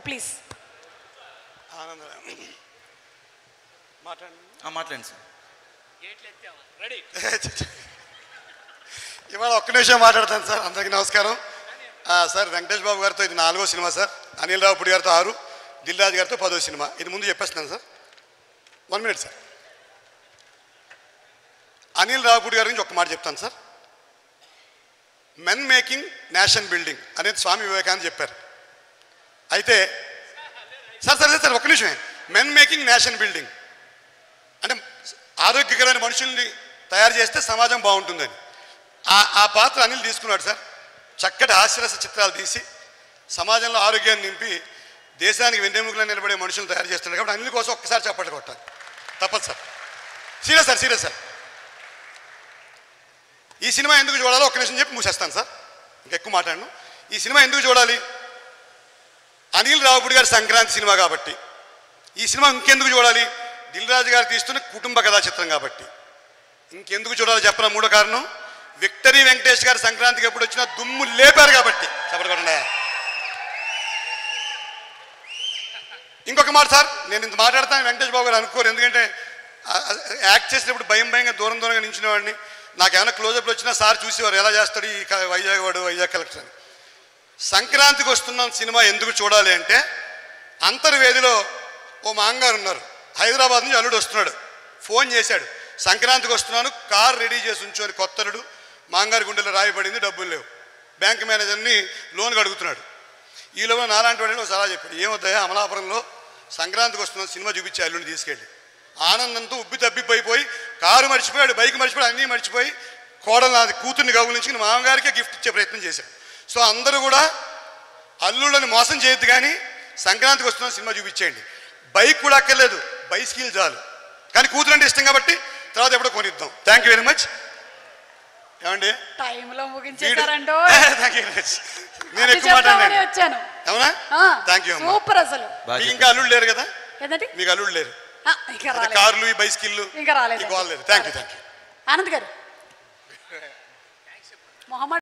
Please. మాట్లాడండి sir. ఇవాళ ఒక్క నిమిషం మాట్లాడతాను సార్. అందరికీ నమస్కారం సార్. వెంకటేష్ బాబు గారితో ఇది 4వ సినిమా సార్. అనిల్ రావుపూడి గారితో 6, దిల్ రాజు గారితో 10వ సినిమా. ఇది ముందు చెప్పేస్తున్నాను sir. 1 minute sir. Anil Ravipudi గారి గురించి ఒక మాట చెప్తాను sir. Men making nation building అనేది స్వామి వివేకానంద చెప్పారు. అయితే సార్ సరే సార్ ఒక్క నిమిషమే. మెన్ మేకింగ్ నేషన్ బిల్డింగ్ అంటే ఆరోగ్యకరమైన మనుషుల్ని తయారు చేస్తే సమాజం బాగుంటుందని ఆ పాత్ర అనిల్ తీసుకున్నాడు సార్. చక్కటి హాస్యరస చిత్రాలు తీసి సమాజంలో ఆరోగ్యాన్ని నింపి దేశానికి వెన్నెముకలో నిలబడే మనుషులు తయారు చేస్తున్నాడు. కాబట్టి అనిల్ కోసం ఒక్కసారి చప్పట్లు కొట్టాలి. తప్పదు sir. Serious sir, serious sir. ఈ సినిమా ఎందుకు చూడాలో ఒక్క నిమిషం చెప్పి మూసేస్తాను సార్. ఇంకెక్కువ మాట్లాడను. ఈ సినిమా ఎందుకు చూడాలి? అనిల్ రావుపూడి గారి సంక్రాంతి సినిమా కాబట్టి. ఈ సినిమా ఇంకెందుకు చూడాలి? దిల్ రాజు గారు తీస్తున్న కుటుంబ కథా చిత్రం కాబట్టి. ఇంకెందుకు చూడాలి చెప్పిన మూడో కారణం, విక్టరీ వెంకటేష్ గారు సంక్రాంతికి ఎప్పుడు వచ్చినా దుమ్ము లేపారు కాబట్టి. చెప్పకుండా ఇంకొక మాట సార్, నేను ఇంత మాట్లాడతాను వెంకటేష్ బాబు గారు అనుకోరు. ఎందుకంటే యాక్ట్ చేసినప్పుడు భయంగా దూరంగా నించునేవాడిని. నాకు ఏమైనా క్లోజప్లు వచ్చినా సార్ చూసేవారు ఎలా చేస్తాడు ఈ వైజాగ్ కలెక్టర్ అని. సంక్రాంతికి వస్తున్న సినిమా ఎందుకు చూడాలి అంటే, అంతర్వేదిలో ఓ మాంగారు ఉన్నారు. హైదరాబాద్ నుంచి అల్లుడు వస్తున్నాడు. ఫోన్ చేశాడు, సంక్రాంతికి వస్తున్నాను, కార్ రెడీ చేసి ఉంచు అని. కొత్తలుడు మాంగారు గుండెలో రాయబడింది, డబ్బులు లేవు. బ్యాంక్ మేనేజర్ని లోన్కి అడుగుతున్నాడు. ఈలోగా నాలాంటి వాడిని ఒక సలహా చెప్పాడు. ఏమవుతాయా, అమలాపురంలో సంక్రాంతికి వస్తున్నాను సినిమా చూపించే అల్లుడిని తీసుకెళ్ళి. ఆనందంతో ఉబ్బి తబ్బిపోయి కారు మర్చిపోయాడు, బైక్ మర్చిపోయాడు, అన్నీ మర్చిపోయి కోడలు కూతుర్ని గౌలించుకుని మామగారికే గిఫ్ట్ ఇచ్చే ప్రయత్నం చేశాడు. సో అందరూ కూడా అల్లుళ్ళని మోసం చేయొద్దు, కానీ సంక్రాంతికి వస్తున్న సినిమా చూపించేయండి. బైక్ కూడా అక్కర్లేదు, బైస్కిల్ చాలు. కానీ కూతురు అంటే ఇష్టం కాబట్టి తర్వాత ఎప్పుడో కొనిద్దాం. Thank you very much. ఏమండి టైంలో ముగించేశారంటో. నేను ఎక్కువ మాట్లాడాను. వచ్చాను. అవునా? Thank you. సూపర్. అసలు మీకు ఇంకా అల్లుళ్ళు లేరు కదా? ఏంటంటే మీకు అల్లుళ్ళు లేరు. ఇంకా కార్లు, ఈ బైస్కిల్ ఇంకా రాలేదు. Thank you. ఆనంద్ గారు మొహమ్మద్